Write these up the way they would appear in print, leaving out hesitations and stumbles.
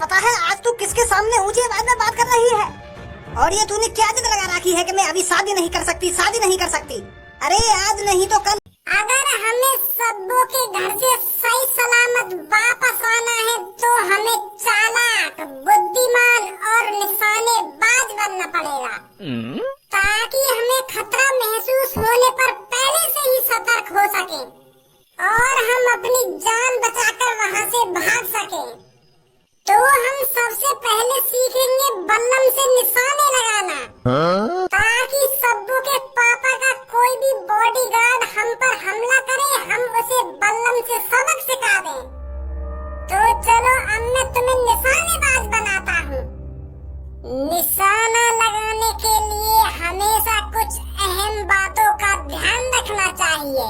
पता है आज तू किसके सामने ऊंची आवाज में बात कर रही है? और ये तूने क्या जिद लगा रखी है कि मैं अभी शादी नहीं कर सकती, शादी नहीं कर सकती? अरे आज नहीं तो कल अगर हमें सब्बों के घर से सही सलामत वापस आना है तो हमें चालाक, बुद्धिमान और निशानेबाज बनना पड़ेगा, ताकि हमें खतरा महसूस होने पर पहले से ही सतर्क हो सके और हम अपनी जान बचाकर वहां से भाग सके। तो हम सबसे पहले सीखेंगे बल्लम से निशाने लगाना, ताकि सब्बू के पापा का कोई भी बॉडीगार्ड हम पर हमला करे, हम उसे बल्लम से सबक सिखा दें। तो चलो अब मैं तुम्हें निशानेबाज बनाता हूँ। निशाना लगाने के लिए हमेशा कुछ अहम बातों का ध्यान रखना चाहिए,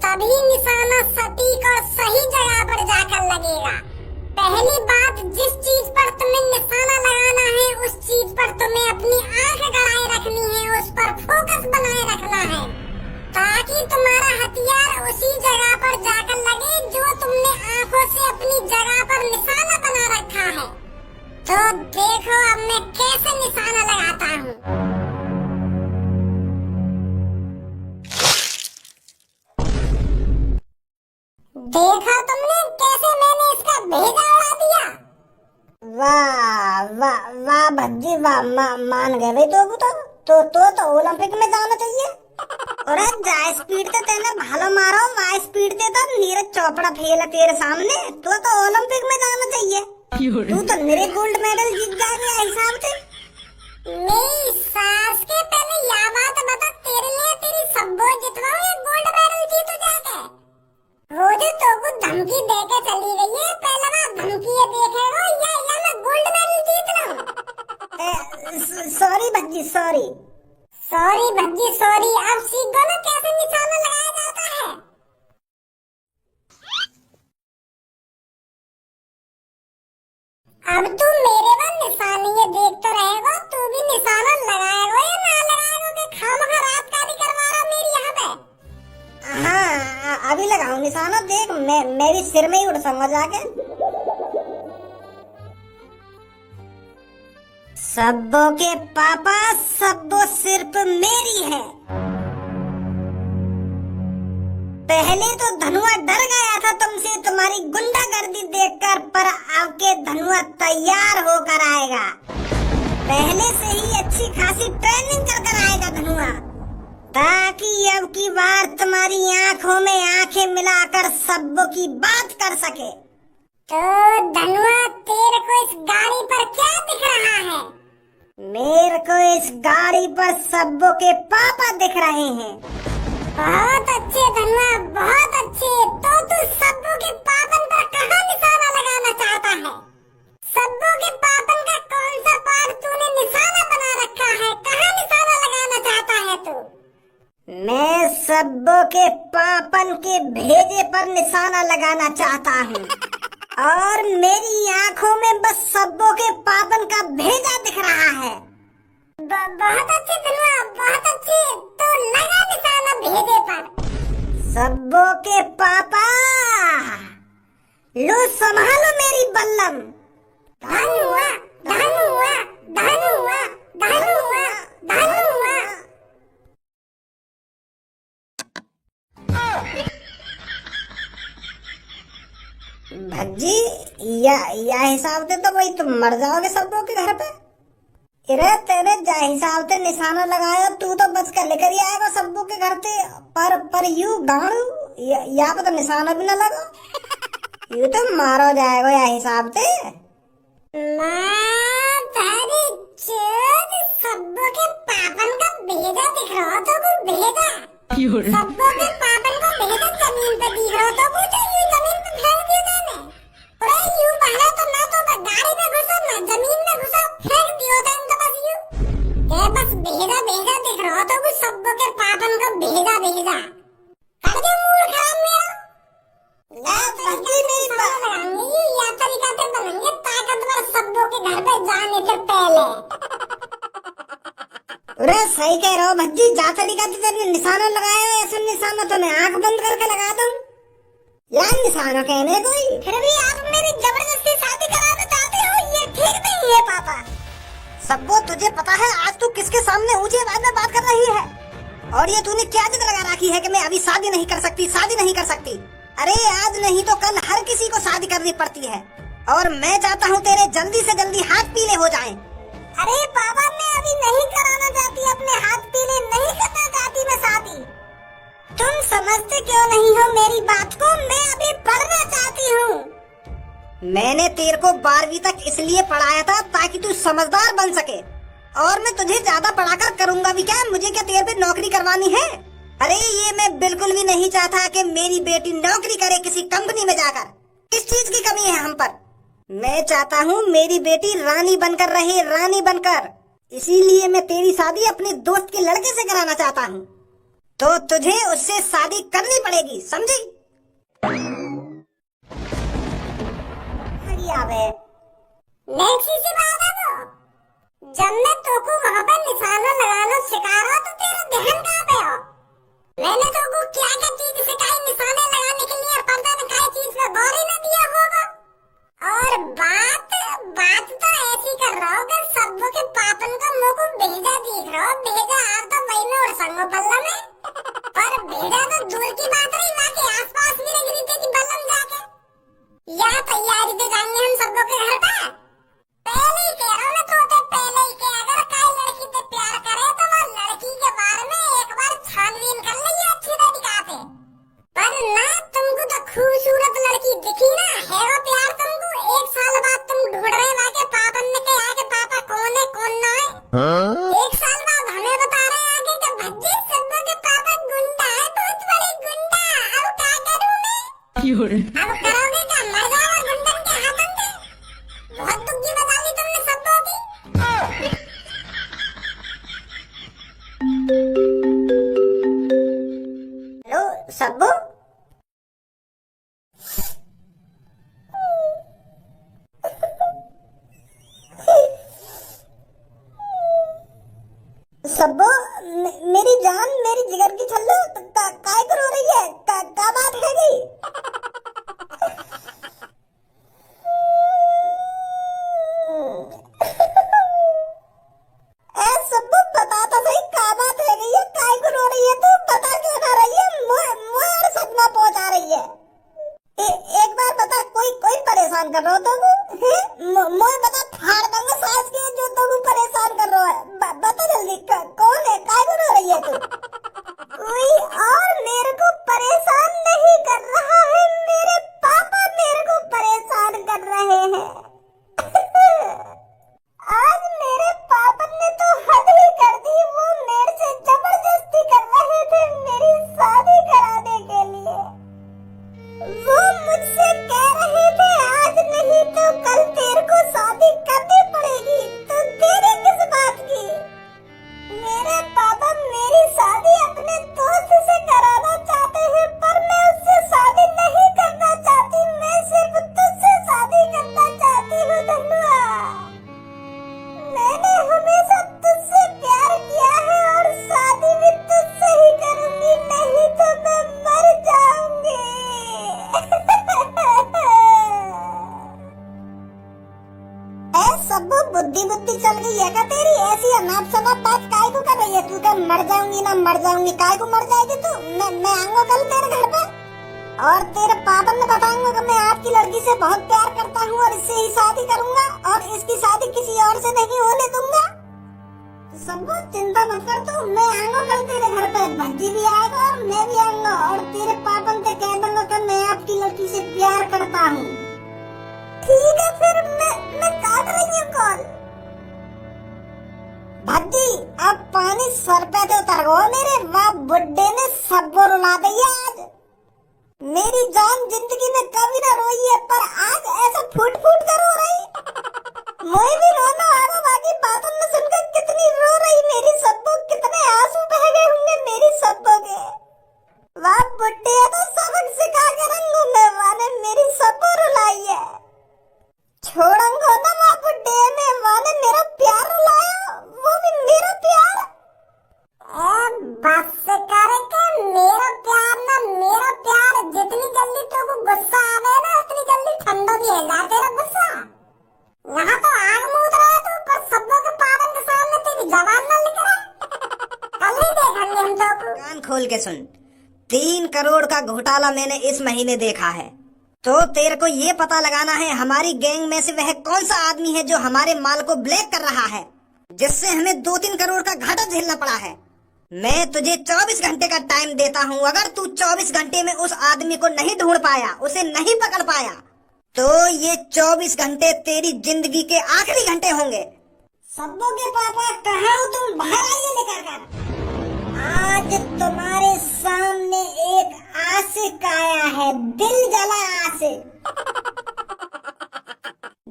तभी निशाना सटीक और सही जगह पर जाकर लगेगा। पहली बात, जिस चीज पर तुम्हें निशाना लगाना है उस चीज पर तुम्हें अपनी आंख गड़ाए रखनी है, उस पर फोकस बनाए रखना है, ताकि तुम्हारा हथियार उसी जगह पर जाकर लगे जो तुमने आंखों से अपनी जगह पर निशाना बना रखा है। तो देखो अब मैं कैसे निशाना लगाता हूँ। देखा तुमने कैसे मैंने इसका भेजा उड़ा दिया? वाह वाह वाह भज्जी वाह, मान गए भाई। तो ओलंपिक में जाना चाहिए। और जा स्पीड ते तेने भालो मारो, वाह स्पीड ते तो नीरज चोपड़ा फेल है तेरे सामने। तो ओलंपिक में जाना चाहिए। तू तो मेरे गोल्ड मेडल जीत जाएगा हिसाब से। मेरी सास के पहले यह बात बता, तेरे लिए तेरी सब्बो जितवाओ या गोल्ड मेडल जीत जाके? रोज तो कुछ धमकी देके चली गई है, पहले बार धमकी ये देखेगा या मैं गोल्ड मेडल जीत लूं। Sorry Bhajji sorry. Sorry Bhajji sorry. अब सीख गो ना कैसे निशाना लगाया जाता है। अब तू मेरे पर निशाने ये देखते रहेगा, तू भी निशाना लगाएगा या ना लगाएगा कि खामखा रात का भी करवा रहा मेरी यहाँ पे? हाँ अभी लगाऊं निशाना, देख मैं भी सिर में ही उड़ सकूंगा जाके। सब्बो के पापा, सब्बो सिर्फ मेरी है। पहले तो धनुआ डर गया था तुमसे, तुम्हारी गुंडागर्दी देखकर, पर अब के धनुआ तैयार होकर आएगा। पहले से ही अच्छी खासी ट्रेनिंग कर आएगा धनुआ, ताकि अब की बार तुम्हारी आंखों में आंखें मिलाकर सब्बो की बात कर सके। तो धनुआ, तेरे को इस गाड़ी पर क्या दिख रहा है? मेरे को इस गाड़ी पर सब्बो के पापा दिख रहे हैं। बहुत अच्छे धनुआ, बहुत अच्छे। तो तू सब्बो के पापन पर कहाँ निशाना लगाना चाहता है? सब्बो के पापन का कौन सा पार्ट तूने निशाना बना रखा है? कहाँ निशाना लगाना चाहता है तू? मैं सब्बो के पापन के भेजे पर निशाना लगाना चाहता हूँ, और मेरी आंखों में बस सब्बो के पापन का भेजा दिख रहा है। बहुत अच्छे धनुआ, बहुत अच्छे। तो लगा निशाना भेजे पर। सब्बो के पापा, लो संभालो मेरी बल्लम। धनुआ, धनुआ, धनुआ, धनुआ, धनुआ। भज्जी या हिसाब से तो भाई तुम मर जाओगे सब्बो के घर पे। इरे तेरे जा हिसाब से निशाना लगाया, तू तो बच कर लेकर ही आएगा सब्बो के घर पे। पर यू गाड़ू यहाँ पे तो निशाना भी न लगा, यू तो मारो जाएगा या हिसाब से। सब्बो के पापन का भेजा दिख रहा तो को भेजा। सब्बो के पापन को भेजा जमीन पे दिख रहा तो वो यूं जमीन पे फेंक दिया मैंने। और यूं पहले तो ना तो गाड़ी में घुसा ना जमीन में घुसा, फेंक दिया था इनका बस यूं। ये बस भेजा भेजा दिख रहा तो वो सब्बो के पापन को भेजा भेजा। कर दे मूड खराब मेरा। ला भज्जी मेरी बात लगाएंगे या तरीका से बनाएंगे ताकतवर सब्बो के घर पे जाने से पहले। अरे सही कह रहे हो भज्जी, जा तरीका से तेरे निशाना लगाया है, ऐसा निशाना तो मैं आंख बंद करके लगा दूं। यार निशाना कहने कोई, फिर भी आप मेरी जबरदस्ती शादी कराना चाहते हो? ठीक नहीं है पापा। सब्बो तुझे पता है आज तू किसके सामने ऊंची आवाज में बात कर रही है? और ये तूने क्या जिद लगा रखी है कि मैं अभी शादी नहीं कर सकती, शादी नहीं कर सकती? अरे आज नहीं तो कल हर किसी को शादी करनी पड़ती है और मैं चाहता हूँ तेरे जल्दी से जल्दी हाथ पीले हो जाएं। अरे पापा मैं अभी नहीं कराना चाहती, अपने हाथ पीले नहीं करना चाहती मैं शादी। तुम समझते क्यों नहीं हो मेरी बात को? मैं अभी पढ़ना चाहती हूँ। मैंने तेरे को 12वीं तक इसलिए पढ़ाया था ताकि तू समझदार बन सके, और मैं तुझे ज्यादा पढ़ाकर करूंगा भी क्या? मुझे क्या तेरे पे नौकरी करवानी है? अरे ये मैं बिल्कुल भी नहीं चाहता कि मेरी बेटी नौकरी करे किसी कंपनी में जाकर। किस चीज की कमी है हम पर? मैं चाहता हूँ मेरी बेटी रानी बनकर रहे, रानी बनकर। इसीलिए मैं तेरी शादी अपने दोस्त के लड़के से कराना चाहता हूँ, तो तुझे उससे शादी करनी पड़ेगी, समझी? नेक्सी सी बात है वो। जब मैं तोको वहाँ पर निशाना लगाना सिखा रहा तो तेरा ध्यान कहाँ पे हो? मैंने तोको क्या क्या चीज सिखाई निशाने लगाने के लिए, पता न क्या चीज पे गौर ही न दिया होगा। और बात तो ऐसी कर रहा हो कि सब के पापन का मुंह को भेजा दिख रहा हो। भेजा आ तो वही में उड़ संगो बल्ला में, पर भेजा तो दूर की बात रही, वहाँ के आसपास भी लग रही थी कि बल्लम जाके या तैयारी दे जाएंगे हम सब लोग के घर पे। पहले ही कह रहा हूँ मैं तो पहले ही कि अगर कोई लड़की से प्यार करे तो वो लड़की के बारे में एक बार छानबीन कर ले अच्छी तरीका से। पर ना तुमको तो खूबसूरत लड़की दिखी ना है वो प्यार तुमको। 1 साल बाद तुम ढूंढ रहे वहाँ के पापन ने कहा कि पापा कौन है कौन ना है। 1 साल बाद हमें बता रहे हैं कि भज्जी सब के पापा गुंडा है, बहुत बड़े गुंडा। अब क्या करूँ मैं? अब करोगे क्या? मर जाओ गुंडन के हाथों से। बहुत दुखी बता दी तुमने सबको की। हेलो सब्बू, सब्बू मेरी जान, मेरी जिगर की छल्लो, काय कर हो रही है? का बात है गई? सब्बू बता तो सही, का बात है गई है? काय कर हो रही है? तू बता क्यों ना रही है? मुझे और सदमा पहुंचा रही है। एक बार बता, कोई परेशान कर रहा हो तो मुझे बता, फाड़ दूंगा सास के जो तुम परेशान कर रहा है। बता जल्दी कौन है? काय कर हो रही है तू? कोई और मेरे को परेशान नहीं कर रहा है, मेरे पापा मेरे को परेशान कर रहे हैं। आज मेरे पापा ने तो हद ही कर दी। वो मेरे से जबरदस्ती कर रहे थे मेरी शादी कराने के लिए। वो मुझसे कह रहे थे आज नहीं तो कल तेरे को शादी करनी पड़ेगी। तो तेरे किस बात की? मेरे पापा मेरी शादी अपने दोस्त से कराना चाहते हैं, पर मैं उससे शादी नहीं करना चाहती। मैं सिर्फ तुझसे शादी करना चाहती हूँ धनुआ। मैंने हमेशा तुझसे प्यार किया है और शादी भी तुझसे ही करूंगी, नहीं तो मैं मर जाऊंगी। सब बुद्धि चल गई है क्या तेरी? ऐसी अनाप शनाप बात काय को कर रही है तू? क्या मर जाऊंगी ना मर जाऊंगी? काय को मर जाएगी तू? मैं आऊंगा कल तेरे घर पे और तेरे पापा ने बताऊंगा कि मैं आपकी लड़की से बहुत प्यार करता हूँ और इससे ही शादी करूंगा और इसकी शादी किसी और से नहीं होने दूंगा। सब चिंता मत कर तू, मैं आऊंगा कल तेरे घर पे। भज्जी भी आएगा और मैं भी आऊंगा और तेरे पापा से कह दूंगा कि मैं आपकी लड़की से प्यार करता हूँ। ठीक है फिर मैं काट रही हूँ कॉल। भज्जी अब पानी सर पे तो उतर गया मेरे। वाह बुड्ढे ने सबको रुला दिया आज। मेरी जान जिंदगी में कभी ना रोई है, पर आज ऐसा फूट फूट कर रो रही। मुझे भी रोना आ रहा, बाकी बातों में सुनकर कितनी रो रही मेरी सब्बो। कितने आंसू बह गए होंगे मेरी सब्बो के। वाह बुड्ढे तो सबक सिखा के रंगों में वाने मेरी सब्बो रुलाई है। छोड़ूंगा ना वहाँ बुड्ढे ने, वाने मेरा प्यार रुलाया, वो भी मेरा प्यार। बस करे के मेरा प्यार ना मेरा प्यार। जितनी जल्दी तुमको गुस्सा आवे ना उतनी जल्दी ठंडा भी है जा तेरा गुस्सा। यहाँ तो आग हम तो को। कान खोल के सुन, 3 करोड़ का घोटाला मैंने इस महीने देखा है। तो तेरे को ये पता लगाना है हमारी गैंग में से वह कौन सा आदमी है जो हमारे माल को ब्लैक कर रहा है, जिससे हमें 2-3 करोड़ का घाटा झेलना पड़ा है। मैं तुझे 24 घंटे का टाइम देता हूँ। अगर तू 24 घंटे में उस आदमी को नहीं ढूंढ पाया, उसे नहीं पकड़ पाया, तो ये 24 घंटे तेरी जिंदगी के आखिरी घंटे होंगे। सब्बो के पापा कहाँ हो तुम? बाहर आइए लेकर कर। आज तुम्हारे सामने एक आशिक आया है, दिल जला आशिक,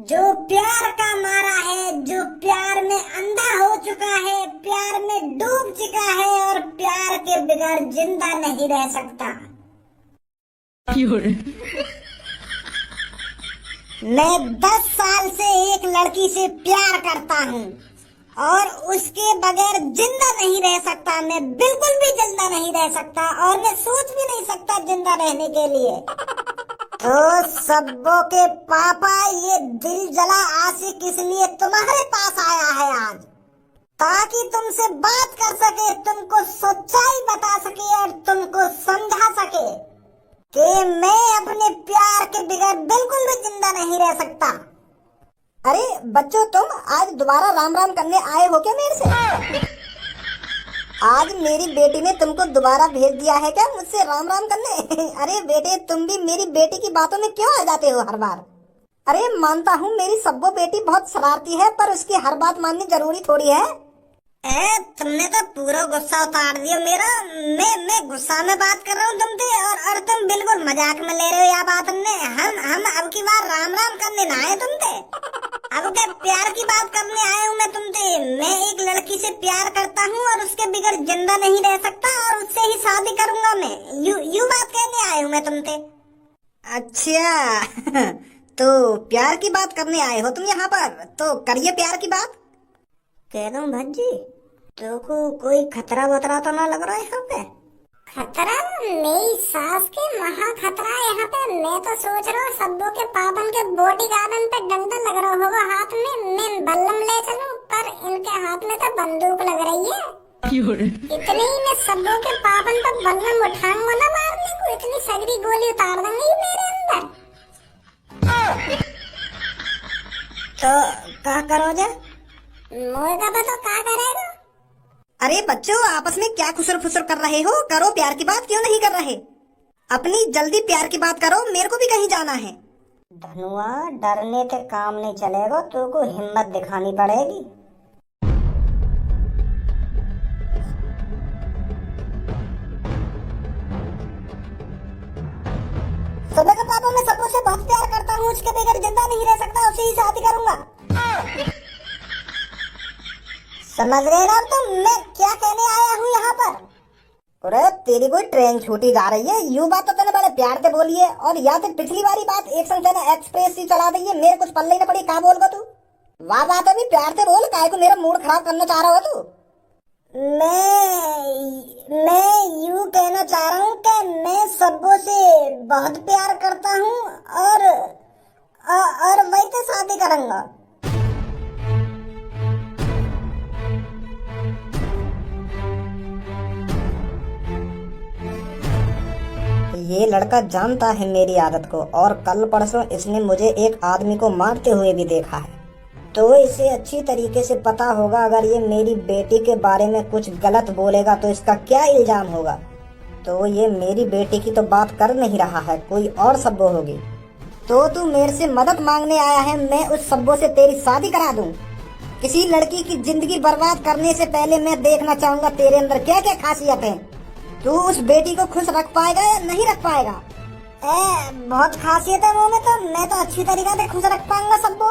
जो प्यार का मारा है, जो प्यार में अंधा हो चुका है, प्यार में डूब चुका है और प्यार के बगैर जिंदा नहीं रह सकता। मैं 10 साल से एक लड़की से प्यार करता हूँ और उसके बगैर जिंदा नहीं रह सकता। मैं बिल्कुल भी जिंदा नहीं रह सकता और मैं सोच भी नहीं सकता जिंदा रहने के लिए। तो सब्बो के पापा, ये दिल जला आशिक इसलिए तुम्हारे पास आया है आज, ताकि तुमसे बात कर सके, तुमको सच्चाई बता सके और तुमको समझा सके कि मैं अपने प्यार के बगैर बिल्कुल भी जिंदा नहीं रह सकता। अरे बच्चों, तुम आज दोबारा राम राम करने आए हो क्या मेरे से? आज मेरी बेटी ने तुमको दोबारा भेज दिया है क्या मुझसे राम राम करने? अरे बेटे, तुम भी मेरी बेटी की बातों में क्यों आ जाते हो हर बार? अरे मानता हूँ मेरी सब्बो बेटी बहुत शरारती है, पर उसकी हर बात माननी जरूरी थोड़ी है। तुमने तो पूरा गुस्सा उतार दिया मेरा। मैं गुस्सा में बात कर रहा हूँ तुमसे और तुम बिल्कुल मजाक में ले रहे हो यह बात। हम अब की बार राम राम करने ना आए तुमसे, अब क्या प्यार की बात करने आए हूँ मैं तुमसे। मैं एक लड़की से प्यार करता हूँ और उसके बगैर जिंदा नहीं रह सकता और उससे ही शादी करूंगा मैं। यू बात कहने आए हूँ मैं तुमसे। अच्छा तो प्यार की बात करने आए हो तुम यहाँ पर, तो करिए प्यार की बात। कह रहा हूँ भज्जी, तो कोई खतरा वतरा तो ना लग रहा है यहाँ पे? खतरा? मेरी सास के महा खतरा है यहाँ पे। मैं तो सोच रहा हूँ सब्बो के पापन के बॉडी गार्डन पे डंडा लग रहा होगा हाथ में, मैं बल्लम ले चलूं, पर इनके हाथ में तो बंदूक लग रही है। इतनी ही मैं सब्बो के पापन पर बल्लम उठाऊंगा ना मारने को, इतनी सगरी गोली उतार देंगे मेरे अंदर। तो क्या करोगे? मोएगा तो क्या करेगा? अरे बच्चों, आपस में क्या खुसर फुसर कर रहे हो? करो प्यार की बात, क्यों नहीं कर रहे? अपनी जल्दी प्यार की बात करो, मेरे को भी कहीं जाना है। धनुआ, डरने से काम नहीं चलेगा, तुमको हिम्मत दिखानी पड़ेगी। सुबह का पापा, मैं सबको से बहुत प्यार करता हूँ, उसके बगैर जिंदा नहीं रह सकता, उसे ही शादी करूंगा। समझ रहे ना तुम मैं क्या कहने आया हूँ यहाँ पर? अरे तेरी कोई ट्रेन छूटी जा रही है? यूं बात तो तूने बड़े प्यार से बोली है, और या तो पिछली वाली बात एक संग तेने एक्सप्रेस ही चला दी है, मेरे कुछ पल्ले न पड़ी। कहाँ बोल गो तू? वाह बात अभी प्यार से बोल, काहे को मेरा मूड खराब करना चाह रहा हो तू? मैं यूँ कहना चाह रहा हूँ कि मैं सबों से बहुत प्यार करता हूँ और वही तो शादी करूंगा। ये लड़का जानता है मेरी आदत को, और कल परसों इसने मुझे एक आदमी को मारते हुए भी देखा है, तो इसे अच्छी तरीके से पता होगा अगर ये मेरी बेटी के बारे में कुछ गलत बोलेगा तो इसका क्या इल्जाम होगा। तो ये मेरी बेटी की तो बात कर नहीं रहा है, कोई और सब्बो होगी। तो तू मेरे से मदद मांगने आया है, मैं उस सब्बो से तेरी शादी करा दूं। किसी लड़की की जिंदगी बर्बाद करने से पहले मैं देखना चाहूंगा तेरे अंदर क्या क्या खासियत है। तू उस बेटी को खुश रख पाएगा या नहीं रख पाएगा? बहुत खासियत है वो में, तो मैं तो अच्छी तरीके से खुश रख पाऊंगा सबको।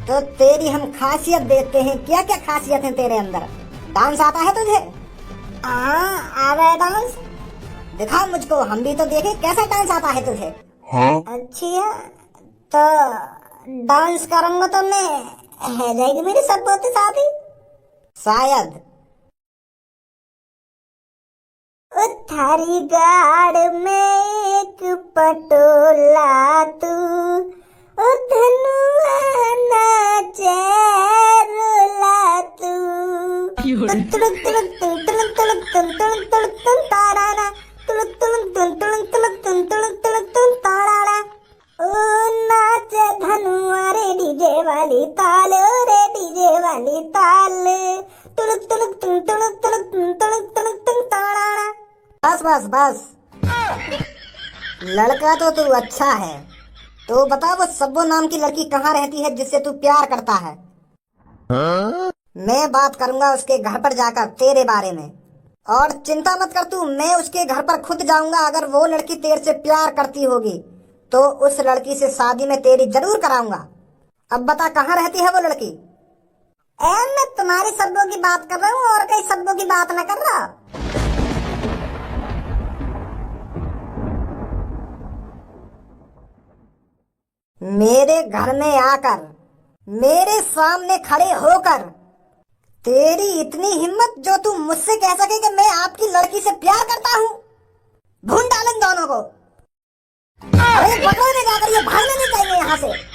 तो तेरी हम खासियत देखते हैं, क्या क्या खासियत है तेरे अंदर। डांस आता है तुझे? हाँ, आ रहा है डांस। दिखा मुझको, हम भी तो देखें कैसा डांस आता है तुझे। हाँ? अच्छा, तो डांस करूंगा तो मैं है जाएगी मेरी सबको के साथ ही शायद। थारी गाड़ में एक पटोला तू, धनुआ नाचे रोला तू। बस बस बस, लड़का तो तू अच्छा है, तो बता वो सब्बो नाम की लड़की कहाँ रहती है जिससे तू प्यार करता है? मैं बात करूंगा उसके घर पर जाकर तेरे बारे में, और चिंता मत कर तू, मैं उसके घर पर खुद जाऊंगा। अगर वो लड़की तेरे से प्यार करती होगी तो उस लड़की से शादी में तेरी जरूर कराऊंगा। अब बता कहाँ रहती है वो लड़की? मैं तुम्हारी सब्बों की बात कर रहा हूँ और कई सब्बों की बात न कर रहा। मेरे घर में आकर, मेरे सामने खड़े होकर तेरी इतनी हिम्मत जो तू मुझसे कह सके कि मैं आपकी लड़की से प्यार करता हूँ? भून डाल इन दोनों को। अरे पकड़ो, नहीं जाकर ये भागने नहीं चाहिए यहाँ से।